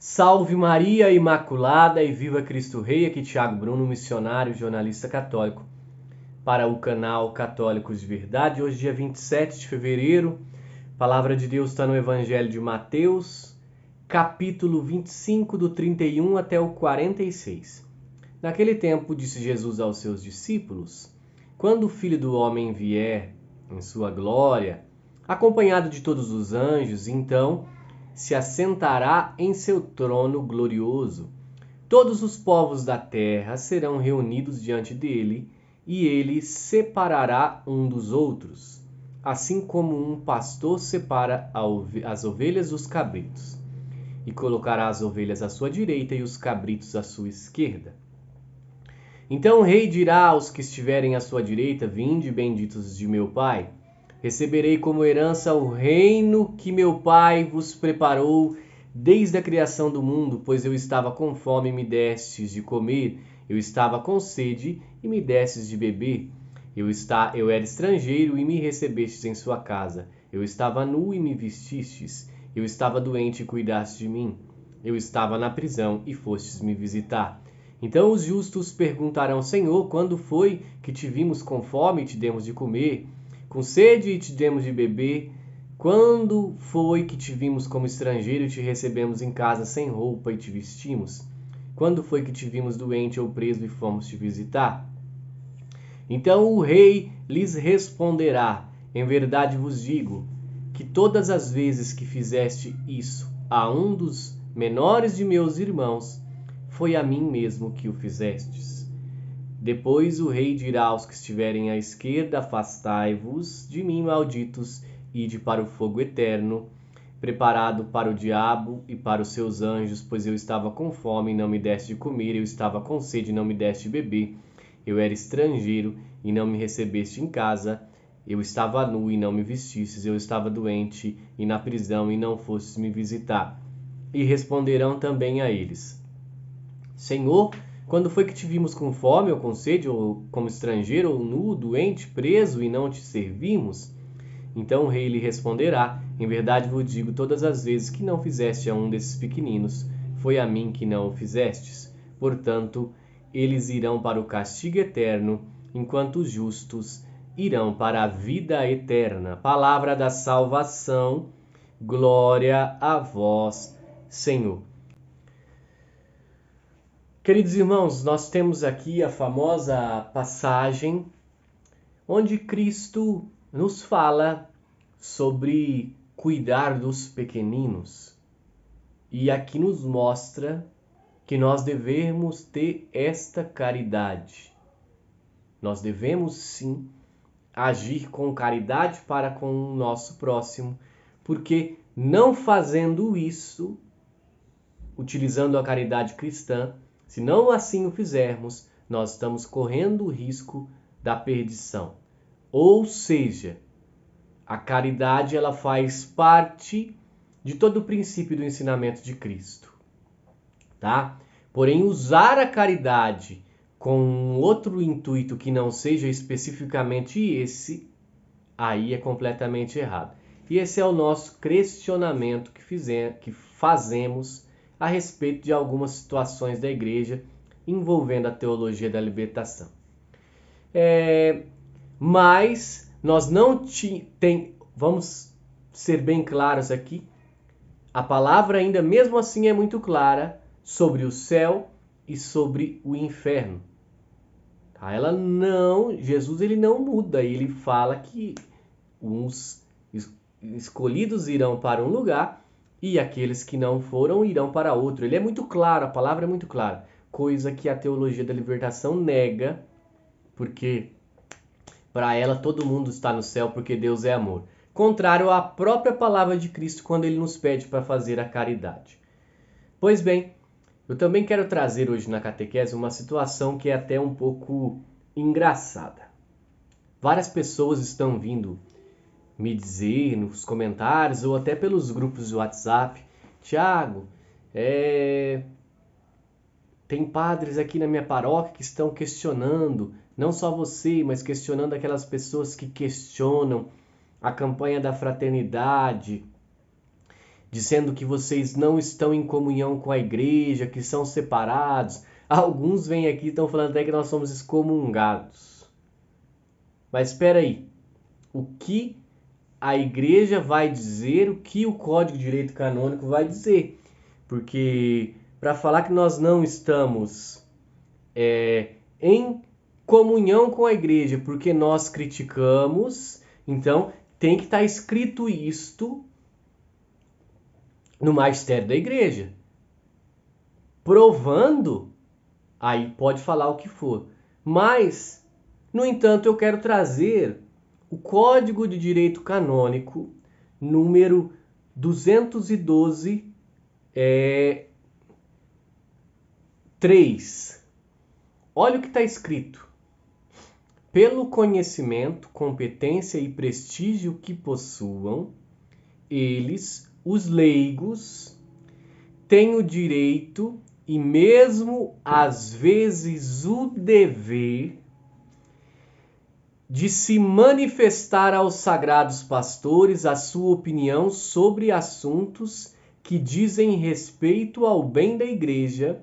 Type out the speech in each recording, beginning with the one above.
Salve Maria Imaculada e viva Cristo Rei, aqui Thiago Bruno, missionário, jornalista católico, para o canal Católicos de Verdade. Hoje, dia 27 de fevereiro, a palavra de Deus está no Evangelho de Mateus, capítulo 25, do 31 até o 46. Naquele tempo, disse Jesus aos seus discípulos: quando o Filho do Homem vier em sua glória, acompanhado de todos os anjos, então se assentará em seu trono glorioso. Todos os povos da terra serão reunidos diante dele, e ele separará um dos outros, assim como um pastor separa as ovelhas dos cabritos, e colocará as ovelhas à sua direita e os cabritos à sua esquerda. Então o rei dirá aos que estiverem à sua direita: vinde, benditos de meu Pai, receberei como herança o reino que meu Pai vos preparou desde a criação do mundo, pois eu estava com fome e me destes de comer, eu estava com sede e me destes de beber, eu era estrangeiro e me recebestes em sua casa, eu estava nu e me vestistes, eu estava doente e cuidastes de mim, eu estava na prisão e fostes me visitar. Então os justos perguntarão: Senhor, quando foi que te vimos com fome e te demos de comer, com sede e te demos de beber? Quando foi que te vimos como estrangeiro e te recebemos em casa sem roupa e te vestimos? Quando foi que te vimos doente ou preso e fomos te visitar? Então o rei lhes responderá: em verdade vos digo, que todas as vezes que fizeste isso a um dos menores de meus irmãos, foi a mim mesmo que o fizestes. Depois o rei dirá aos que estiverem à esquerda: afastai-vos de mim, malditos, ide para o fogo eterno, preparado para o diabo e para os seus anjos, pois eu estava com fome e não me deste de comer, eu estava com sede e não me deste de beber, eu era estrangeiro e não me recebeste em casa, eu estava nu e não me vestistes, eu estava doente e na prisão e não fostes me visitar. E responderão também a eles: Senhor, quando foi que te vimos com fome ou com sede, ou como estrangeiro, ou nu, doente, preso, e não te servimos? Então o rei lhe responderá: em verdade vos digo, todas as vezes que não fizeste a um desses pequeninos, foi a mim que não o fizestes. Portanto, eles irão para o castigo eterno, enquanto os justos irão para a vida eterna. Palavra da salvação, glória a vós, Senhor. Queridos irmãos, nós temos aqui a famosa passagem onde Cristo nos fala sobre cuidar dos pequeninos. E aqui nos mostra que nós devemos ter esta caridade. Nós devemos sim agir com caridade para com o nosso próximo, porque não fazendo isso, utilizando a caridade cristã, se não assim o fizermos, nós estamos correndo o risco da perdição. Ou seja, a caridade ela faz parte de todo o princípio do ensinamento de Cristo, tá? Porém, usar a caridade com outro intuito que não seja especificamente esse, aí é completamente errado. E esse é o nosso questionamento que fazemos a respeito de algumas situações da igreja envolvendo a teologia da libertação. Mas nós não vamos ser bem claros aqui, a palavra ainda mesmo assim é muito clara sobre o céu e sobre o inferno. Tá? Jesus ele não muda, ele fala que uns escolhidos irão para um lugar e aqueles que não foram irão para outro. Ele é muito claro, a palavra é muito clara, coisa que a teologia da libertação nega, porque para ela todo mundo está no céu porque Deus é amor. Contrário à própria palavra de Cristo quando ele nos pede para fazer a caridade. Pois bem, eu também quero trazer hoje na catequese uma situação que é até um pouco engraçada. Várias pessoas estão vindo me dizer nos comentários ou até pelos grupos de WhatsApp: Thiago, tem padres aqui na minha paróquia que estão questionando, não só você, mas questionando aquelas pessoas que questionam a campanha da fraternidade, dizendo que vocês não estão em comunhão com a igreja, que são separados. Alguns vêm aqui e estão falando até que nós somos excomungados. Mas espera aí, o que a igreja vai dizer, o que o Código de Direito Canônico vai dizer? Porque para falar que nós não estamos em comunhão com a igreja, porque nós criticamos, então tem que estar escrito isto no magistério da igreja, provando, aí pode falar o que for. Mas, no entanto, eu quero trazer o Código de Direito Canônico, número 212, 3. Olha o que está escrito. Pelo conhecimento, competência e prestígio que possuam, eles, os leigos, têm o direito e mesmo às vezes o dever de se manifestar aos sagrados pastores a sua opinião sobre assuntos que dizem respeito ao bem da igreja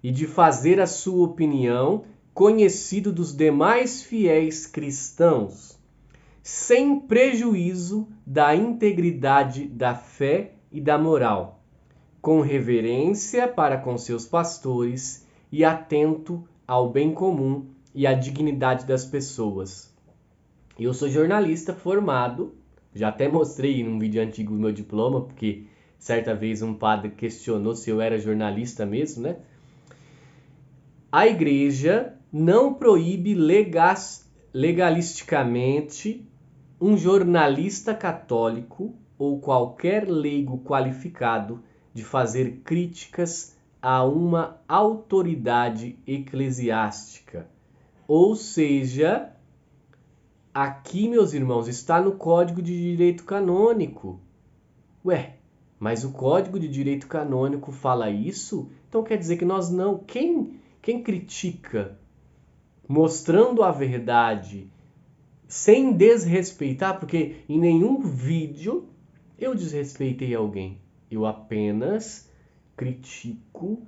e de fazer a sua opinião conhecido dos demais fiéis cristãos, sem prejuízo da integridade da fé e da moral, com reverência para com seus pastores e atento ao bem comum e à dignidade das pessoas. Eu sou jornalista formado, já até mostrei num vídeo antigo o meu diploma, porque certa vez um padre questionou se eu era jornalista mesmo, né? A igreja não proíbe legalisticamente um jornalista católico ou qualquer leigo qualificado de fazer críticas a uma autoridade eclesiástica. Ou seja, aqui, meus irmãos, está no Código de Direito Canônico. Ué, mas o Código de Direito Canônico fala isso? Então quer dizer que nós não... Quem critica mostrando a verdade sem desrespeitar, porque em nenhum vídeo eu desrespeitei alguém. Eu apenas critico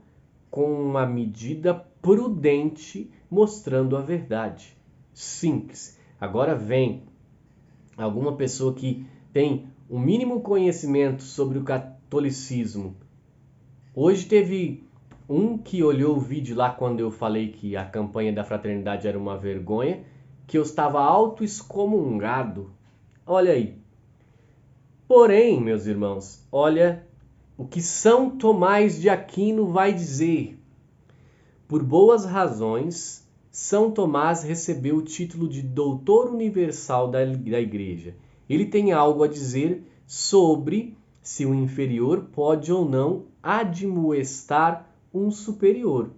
com uma medida prudente, mostrando a verdade. Simples. Agora vem alguma pessoa que tem o mínimo conhecimento sobre o catolicismo. Hoje teve um que olhou o vídeo lá quando eu falei que a campanha da fraternidade era uma vergonha, que eu estava auto-excomungado. Olha aí. Porém, meus irmãos, olha o que São Tomás de Aquino vai dizer. Por boas razões, São Tomás recebeu o título de Doutor Universal da Igreja. Ele tem algo a dizer sobre se o inferior pode ou não admoestar um superior.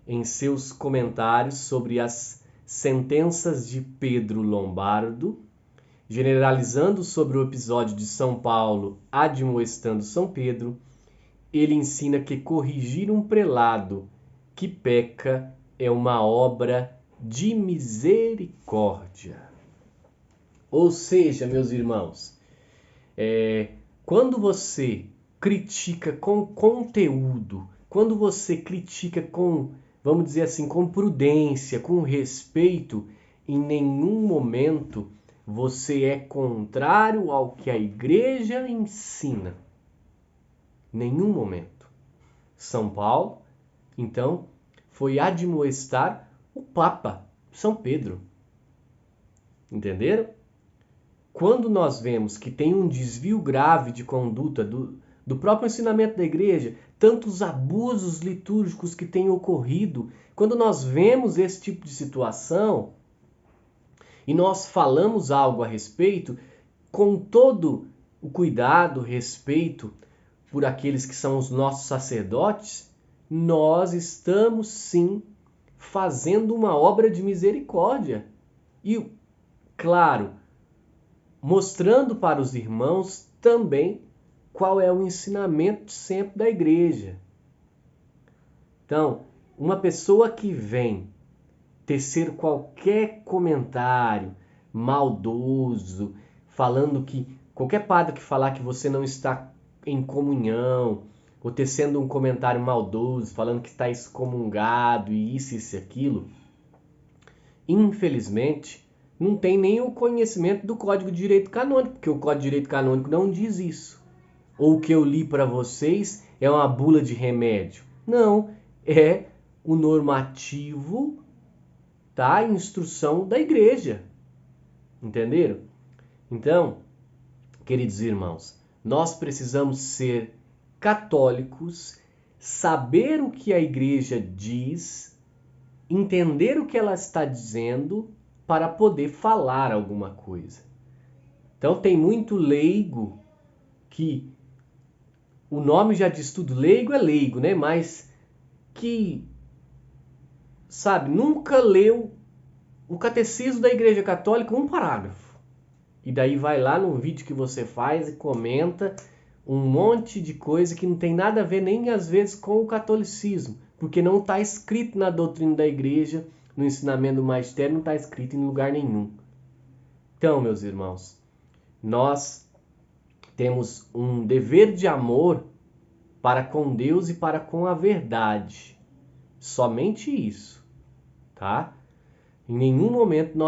Em seus comentários sobre as sentenças de Pedro Lombardo, generalizando sobre o episódio de São Paulo admoestando São Pedro, ele ensina que corrigir um prelado que peca é uma obra de misericórdia. Ou seja, meus irmãos, quando você critica com conteúdo, quando você critica com, vamos dizer assim, com prudência, com respeito, em nenhum momento você é contrário ao que a igreja ensina. Nenhum momento. São Paulo, então, foi admoestar o Papa, São Pedro. Entenderam? Quando nós vemos que tem um desvio grave de conduta do próprio ensinamento da igreja, tantos abusos litúrgicos que têm ocorrido, quando nós vemos esse tipo de situação e nós falamos algo a respeito, com todo o cuidado, respeito por aqueles que são os nossos sacerdotes, nós estamos sim fazendo uma obra de misericórdia. E, claro, mostrando para os irmãos também qual é o ensinamento sempre da igreja. Então, uma pessoa que vem tecer qualquer comentário maldoso, falando que qualquer padre que falar que você não está em comunhão, ou tecendo um comentário maldoso, falando que está excomungado e isso e aquilo, infelizmente, não tem nem o conhecimento do Código de Direito Canônico, porque o Código de Direito Canônico não diz isso. Ou o que eu li para vocês é uma bula de remédio. Não, é o normativo, tá? A instrução da igreja. Entenderam? Então, queridos irmãos, nós precisamos ser católicos, saber o que a igreja diz, entender o que ela está dizendo para poder falar alguma coisa. Então tem muito leigo que o nome já diz tudo, leigo é leigo, né? Mas que, sabe, nunca leu o catecismo da Igreja Católica um parágrafo. E daí vai lá no vídeo que você faz e comenta um monte de coisa que não tem nada a ver nem às vezes com o catolicismo, porque não está escrito na doutrina da igreja, no ensinamento do magistério, não está escrito em lugar nenhum. Então, meus irmãos, nós temos um dever de amor para com Deus e para com a verdade. Somente isso, tá? Em nenhum momento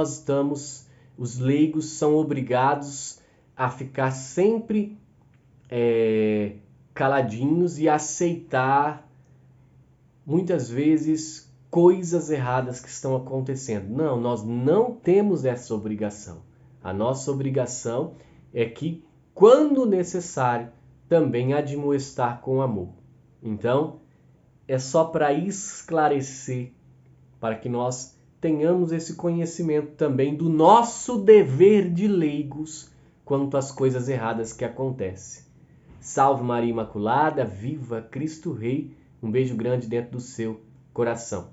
os leigos são obrigados a ficar sempre caladinhos e aceitar muitas vezes coisas erradas que estão acontecendo. Não, nós não temos essa obrigação. A nossa obrigação é que, quando necessário, também admoestar com amor. Então, é só para esclarecer, para que nós tenhamos esse conhecimento também do nosso dever de leigos quanto às coisas erradas que acontecem. Salve Maria Imaculada, viva Cristo Rei. Um beijo grande dentro do seu coração.